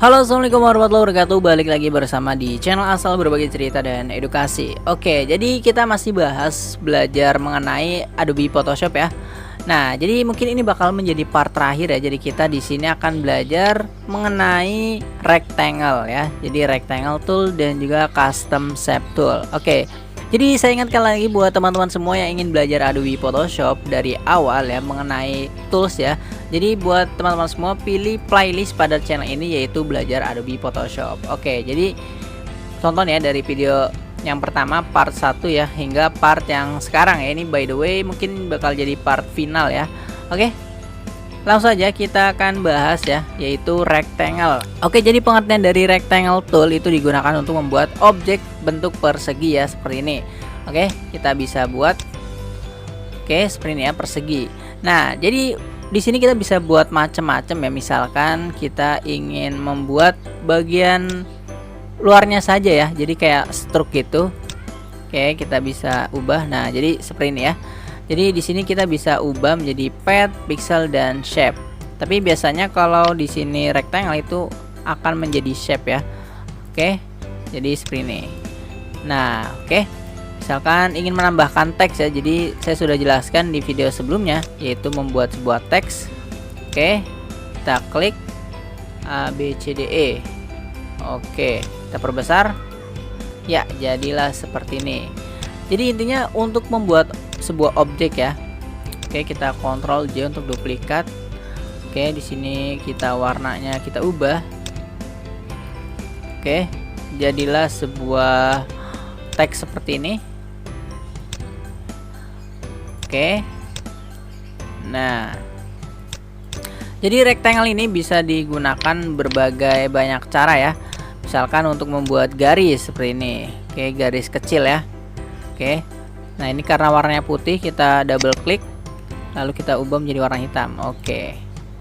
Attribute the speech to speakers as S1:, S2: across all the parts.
S1: Halo, assalamualaikum warahmatullahi wabarakatuh. Balik lagi bersama di channel asal berbagi cerita dan edukasi. Oke, jadi kita masih bahas belajar mengenai Adobe Photoshop ya. Nah, jadi mungkin ini bakal menjadi part terakhir ya. Jadi kita di sini akan belajar mengenai rectangle ya. Jadi rectangle tool dan juga custom shape tool. Oke. Jadi saya ingatkan lagi buat teman-teman semua yang ingin belajar Adobe Photoshop dari awal ya mengenai tools ya. Jadi buat teman-teman semua pilih playlist pada channel ini yaitu belajar Adobe Photoshop. Oke, jadi tonton ya dari video yang pertama part 1 ya hingga part yang sekarang ya. Ini by the way mungkin bakal jadi part final ya. Oke. Langsung saja kita akan bahas ya, yaitu rectangle. Oke, jadi pengertian dari rectangle tool itu digunakan untuk membuat objek bentuk persegi ya, seperti ini. Oke, kita bisa buat seperti ini ya, persegi. Nah, jadi di sini kita bisa buat macam-macam ya. Misalkan kita ingin membuat bagian luarnya saja ya. Jadi kayak stroke gitu. Oke, kita bisa ubah. Nah, jadi seperti ini ya. Jadi di sini kita bisa ubah menjadi pad, pixel dan shape. Tapi biasanya kalau di sini rectangle itu akan menjadi shape ya. Oke. Jadi seperti ini. Nah, oke. Misalkan ingin menambahkan teks ya. Jadi saya sudah jelaskan di video sebelumnya yaitu membuat sebuah teks. Oke. Kita klik A B C D E. Oke, kita perbesar. Ya, jadilah seperti ini. Jadi intinya untuk membuat sebuah objek ya. Oke, kita Ctrl J untuk duplikat. Oke, di sini kita warnanya kita ubah. Oke, jadilah sebuah teks seperti ini. Oke. Nah, jadi rectangle ini bisa digunakan berbagai banyak cara ya. Misalkan untuk membuat garis seperti ini. Oke, garis kecil ya. Oke. Nah, ini karena warnanya putih, kita double klik lalu kita ubah menjadi warna hitam. Oke.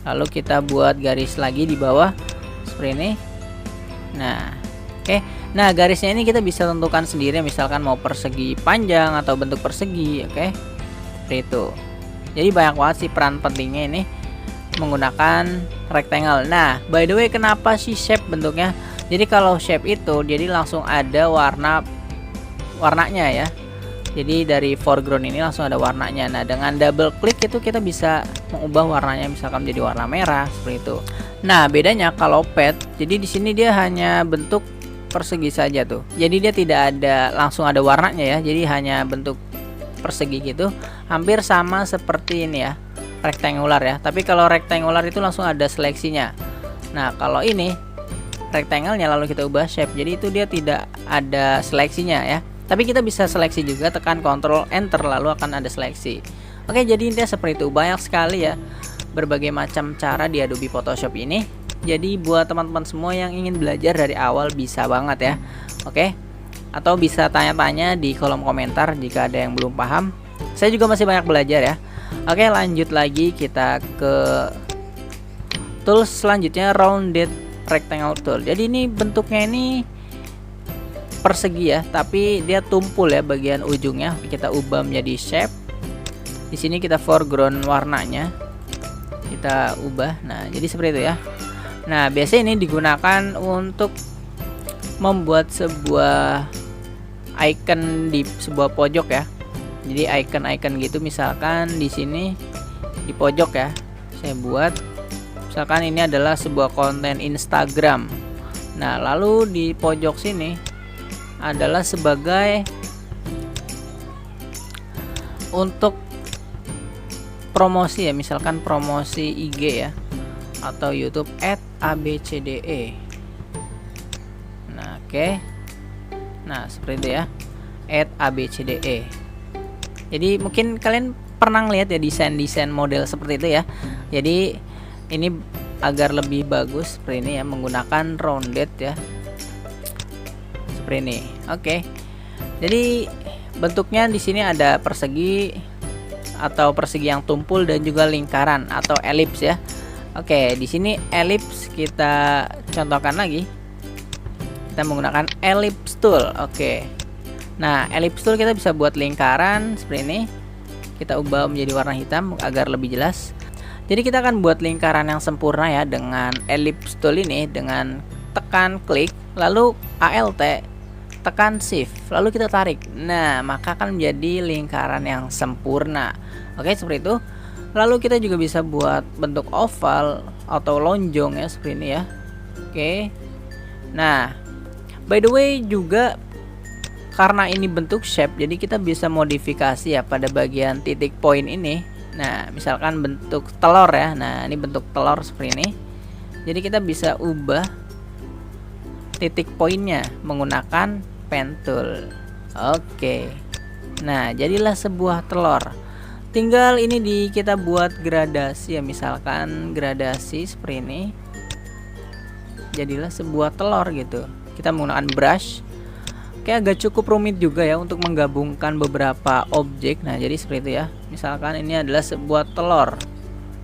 S1: Lalu kita buat garis lagi di bawah seperti ini. Nah, oke. Nah, garisnya ini kita bisa tentukan sendiri, misalkan mau persegi panjang atau bentuk persegi, oke. Seperti itu. Jadi banyak banget sih peran pentingnya ini menggunakan rectangle. Nah, by the way, kenapa sih shape bentuknya? Jadi kalau shape itu jadi langsung ada warnanya ya. Jadi dari foreground ini langsung ada warnanya. Nah, dengan double klik itu kita bisa mengubah warnanya, misalkan menjadi warna merah seperti itu. Nah, bedanya kalau pad, jadi di sini dia hanya bentuk persegi saja tuh. Jadi dia tidak ada langsung ada warnanya ya. Jadi hanya bentuk persegi gitu. Hampir sama seperti ini ya, rectangular ya. Tapi kalau rectangular itu langsung ada seleksinya. Nah, kalau ini rectangle-nya lalu kita ubah shape. Jadi itu dia tidak ada seleksinya ya. Tapi kita bisa seleksi juga, tekan Ctrl Enter lalu akan ada seleksi. Oke, jadi intinya seperti itu. Banyak sekali ya berbagai macam cara di Adobe Photoshop ini. Jadi buat teman-teman semua yang ingin belajar dari awal bisa banget ya. Oke. Atau bisa tanya-tanya di kolom komentar jika ada yang belum paham. Saya juga masih banyak belajar ya. Oke, lanjut lagi kita ke tools selanjutnya, rounded rectangle tool. Jadi ini bentuknya ini persegi ya, tapi dia tumpul ya bagian ujungnya. Kita ubah menjadi shape. Di sini kita foreground warnanya kita ubah. Nah, jadi seperti itu ya. Nah, biasanya ini digunakan untuk membuat sebuah icon di sebuah pojok ya. Jadi icon-icon gitu, misalkan di sini di pojok ya. Saya buat misalkan ini adalah sebuah konten Instagram. Nah, lalu di pojok sini adalah sebagai untuk promosi ya, misalkan promosi IG ya atau YouTube @abcde. Nah, oke. Nah, seperti itu ya, @abcde. Jadi mungkin kalian pernah lihat ya desain-desain model seperti itu ya. Jadi ini agar lebih bagus seperti ini ya, menggunakan rounded ya. Seperti ini. Oke. Jadi bentuknya di sini ada persegi atau persegi yang tumpul dan juga lingkaran atau elips ya. Oke, di sini elips kita contohkan lagi. Kita menggunakan ellipse tool. Oke. Nah, ellipse tool kita bisa buat lingkaran seperti ini. Kita ubah menjadi warna hitam agar lebih jelas. Jadi kita akan buat lingkaran yang sempurna ya dengan ellipse tool ini, dengan tekan klik, lalu Alt, tekan shift, lalu kita tarik. Nah, maka akan menjadi lingkaran yang sempurna. Oke, seperti itu. Lalu kita juga bisa buat bentuk oval atau lonjong ya, seperti ini ya. Oke. Nah, by the way juga karena ini bentuk shape, jadi kita bisa modifikasi ya pada bagian titik poin ini. Nah, misalkan bentuk telur ya. Nah, ini bentuk telur seperti ini. Jadi kita bisa ubah titik poinnya menggunakan pen tool. Oke. Nah, jadilah sebuah telur. Tinggal ini kita buat gradasi ya, misalkan gradasi seperti ini. Jadilah sebuah telur gitu. Kita menggunakan brush. Oke, agak cukup rumit juga ya untuk menggabungkan beberapa objek. Nah, jadi seperti itu ya. Misalkan ini adalah sebuah telur.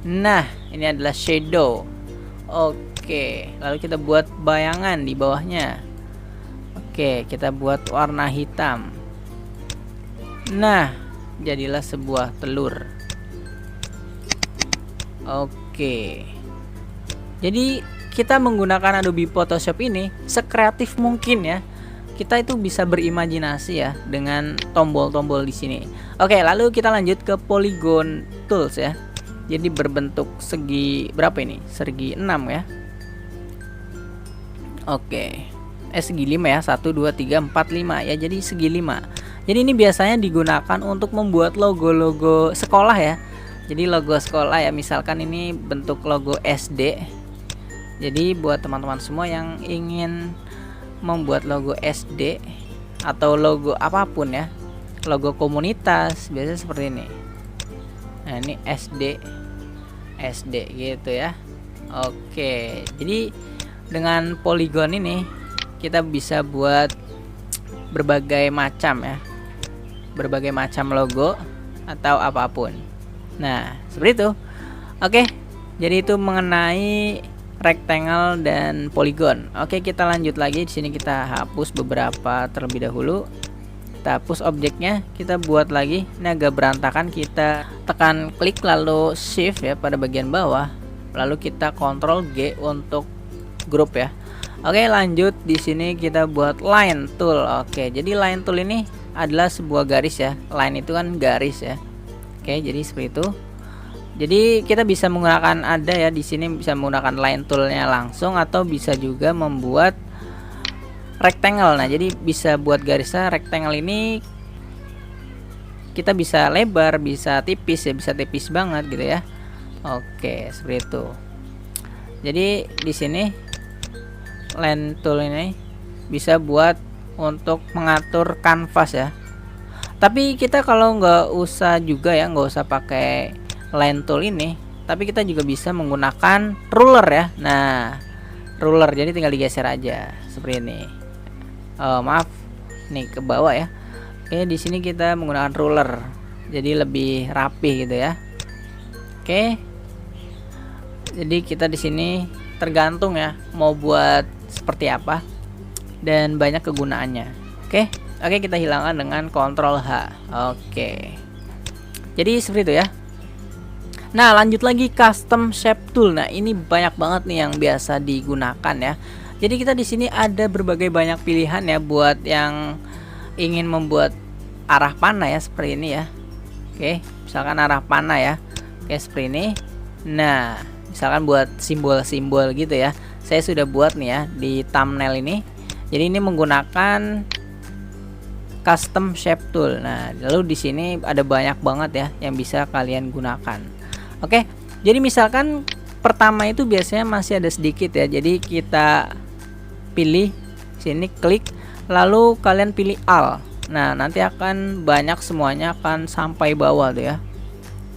S1: Nah, ini adalah shadow. Oke, lalu kita buat bayangan di bawahnya. Oke, kita buat warna hitam. Nah, jadilah sebuah telur. Oke. Jadi kita menggunakan Adobe Photoshop ini sekreatif mungkin ya. Kita itu bisa berimajinasi ya dengan tombol-tombol di sini. Oke, lalu kita lanjut ke polygon tools ya. Jadi berbentuk segi berapa ini? Segi 6 ya. Oke. Segi 5 ya. 1 2 3 4 5 ya. Jadi segi 5. Jadi ini biasanya digunakan untuk membuat logo-logo sekolah ya. Jadi logo sekolah ya, misalkan ini bentuk logo SD. Jadi buat teman-teman semua yang ingin membuat logo SD atau logo apapun ya, logo komunitas biasanya seperti ini. Nah, ini SD gitu ya. Oke, jadi dengan polygon ini kita bisa buat berbagai macam ya, berbagai macam logo atau apapun. Nah, seperti itu. Oke, jadi itu mengenai rectangle dan polygon. Oke, kita lanjut lagi. Di sini kita hapus beberapa terlebih dahulu. Kita hapus objeknya, kita buat lagi. Ini agak berantakan, kita tekan klik lalu shift ya pada bagian bawah. Lalu kita Ctrl G untuk grup ya. Oke, lanjut. Di sini kita buat line tool. Oke, jadi line tool ini adalah sebuah garis ya. Line itu kan garis ya. Oke, jadi seperti itu. Jadi kita bisa menggunakan ada ya di sini, bisa menggunakan line toolnya langsung atau bisa juga membuat rectangle. Nah, jadi bisa buat garisnya rectangle ini kita bisa lebar, bisa tipis ya, bisa tipis banget gitu ya. Oke, seperti itu. Jadi di sini line tool ini bisa buat untuk mengatur kanvas ya. Tapi kita kalau nggak usah juga ya, nggak usah pakai line tool ini, tapi kita juga bisa menggunakan ruler ya. Nah, ruler jadi tinggal digeser aja seperti ini. Maaf, nih ke bawah ya. Oke, di sini kita menggunakan ruler, jadi lebih rapi gitu ya. Oke, jadi kita di sini tergantung ya mau buat seperti apa dan banyak kegunaannya. Oke, kita hilangkan dengan Ctrl H. Oke, jadi seperti itu ya. Nah, lanjut lagi custom shape tool. Nah, ini banyak banget nih yang biasa digunakan ya. Jadi kita di sini ada berbagai banyak pilihan ya buat yang ingin membuat arah panah ya seperti ini ya. Oke, misalkan arah panah ya. Oke, seperti ini. Nah, misalkan buat simbol-simbol gitu ya. Saya sudah buat nih ya di thumbnail ini. Jadi ini menggunakan custom shape tool. Nah, lalu di sini ada banyak banget ya yang bisa kalian gunakan. Oke, jadi misalkan pertama itu biasanya masih ada sedikit ya. Jadi kita pilih sini, klik, lalu kalian pilih Alt. Nah, nanti akan banyak, semuanya akan sampai bawah tuh ya.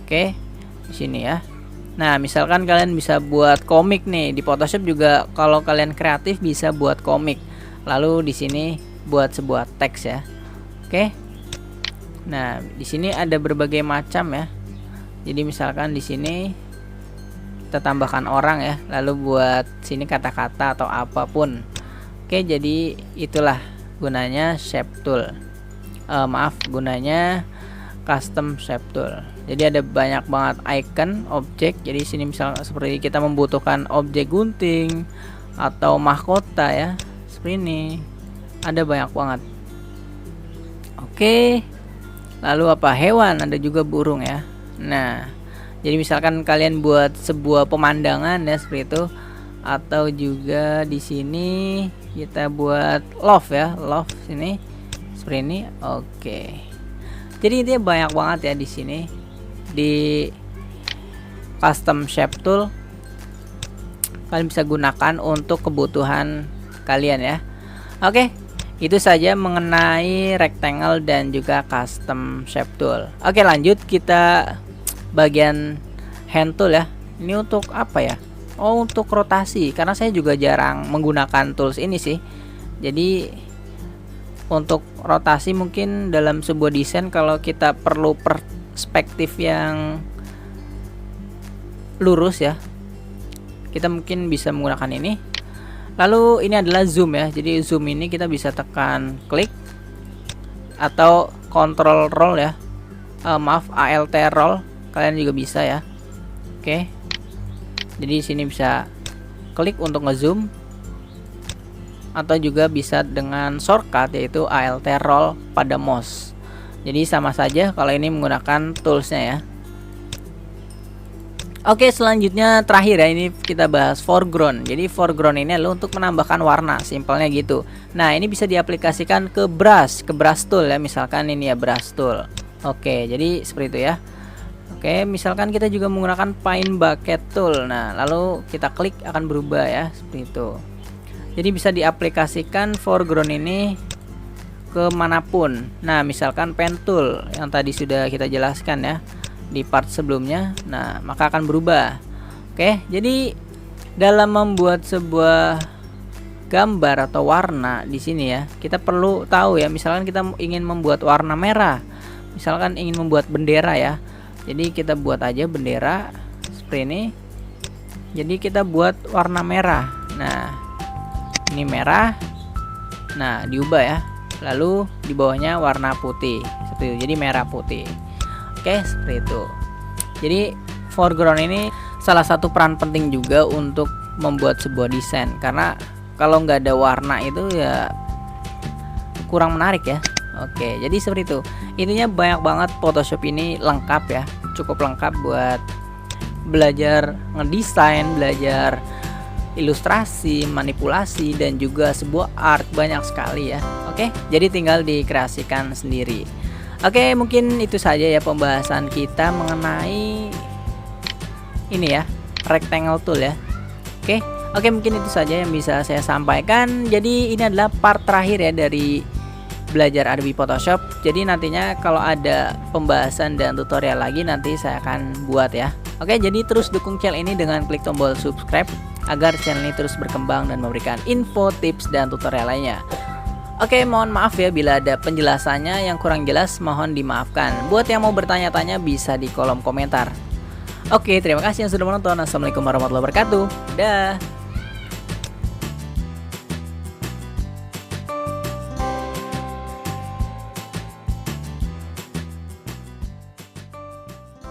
S1: Oke, di sini ya. Nah, misalkan kalian bisa buat komik nih di Photoshop juga. Kalau kalian kreatif bisa buat komik. Lalu di sini buat sebuah teks ya. Oke. Nah, di sini ada berbagai macam ya. Jadi misalkan di sini kita tambahkan orang ya, lalu buat sini kata-kata atau apapun. Oke, jadi itulah gunanya shape tool. Gunanya custom shape tool. Jadi ada banyak banget icon objek. Jadi sini misalnya seperti kita membutuhkan objek gunting, atau mahkota ya, seperti ini. Ada banyak banget. Oke. Lalu apa? Hewan, ada juga burung ya. Nah, jadi misalkan kalian buat sebuah pemandangan ya seperti itu, atau juga di sini kita buat love ya, love sini seperti ini. Oke. Jadi intinya banyak banget ya di sini di custom shape tool. Kalian bisa gunakan untuk kebutuhan kalian ya. Oke, itu saja mengenai rectangle dan juga custom shape tool. Oke, lanjut kita bagian hand tool ya. Ini untuk apa ya? Oh, untuk rotasi, karena saya juga jarang menggunakan tools ini sih. Jadi untuk rotasi mungkin dalam sebuah desain kalau kita perlu perspektif yang lurus ya, kita mungkin bisa menggunakan ini. Lalu ini adalah zoom ya. Jadi zoom ini kita bisa tekan klik atau control roll ya. Maaf, alt roll kalian juga bisa ya. Oke. Jadi sini bisa klik untuk ngezoom, atau juga bisa dengan shortcut yaitu alt roll pada mouse. Jadi sama saja kalau ini menggunakan toolsnya ya. Oke, selanjutnya terakhir ya, ini kita bahas foreground. Jadi foreground ini adalah untuk menambahkan warna, simpelnya gitu. Nah, ini bisa diaplikasikan ke brush tool ya, misalkan ini ya brush tool. Oke, jadi seperti itu ya. Oke, misalkan kita juga menggunakan paint bucket tool. Nah, lalu kita klik akan berubah ya, seperti itu. Jadi bisa diaplikasikan foreground ini ke manapun. Nah, misalkan pen tool yang tadi sudah kita jelaskan ya di part sebelumnya, nah maka akan berubah. Oke, jadi dalam membuat sebuah gambar atau warna di sini ya, kita perlu tahu ya, misalkan kita ingin membuat warna merah, misalkan ingin membuat bendera ya, jadi kita buat aja bendera seperti ini. Jadi kita buat warna merah. Nah, ini merah. Nah, diubah ya. Lalu di bawahnya warna putih seperti itu, jadi merah putih. Oke, seperti itu. Jadi foreground ini salah satu peran penting juga untuk membuat sebuah desain, karena kalau nggak ada warna itu ya kurang menarik ya. Oke, jadi seperti itu. Intinya banyak banget Photoshop ini, lengkap ya, cukup lengkap buat belajar ngedesain, belajar ilustrasi, manipulasi, dan juga sebuah art, banyak sekali ya. Oke, jadi tinggal dikreasikan sendiri. Oke, mungkin itu saja ya pembahasan kita mengenai ini ya, rectangle tool ya. Oke, mungkin itu saja yang bisa saya sampaikan. Jadi ini adalah part terakhir ya dari belajar Adobe Photoshop. Jadi nantinya kalau ada pembahasan dan tutorial lagi nanti saya akan buat ya. Oke, jadi terus dukung channel ini dengan klik tombol subscribe agar channel ini terus berkembang dan memberikan info, tips, dan tutorial lainnya. Oke, mohon maaf ya bila ada penjelasannya yang kurang jelas, mohon dimaafkan. Buat yang mau bertanya-tanya bisa di kolom komentar. Oke, terima kasih yang sudah menonton. Assalamualaikum warahmatullahi wabarakatuh. Dah.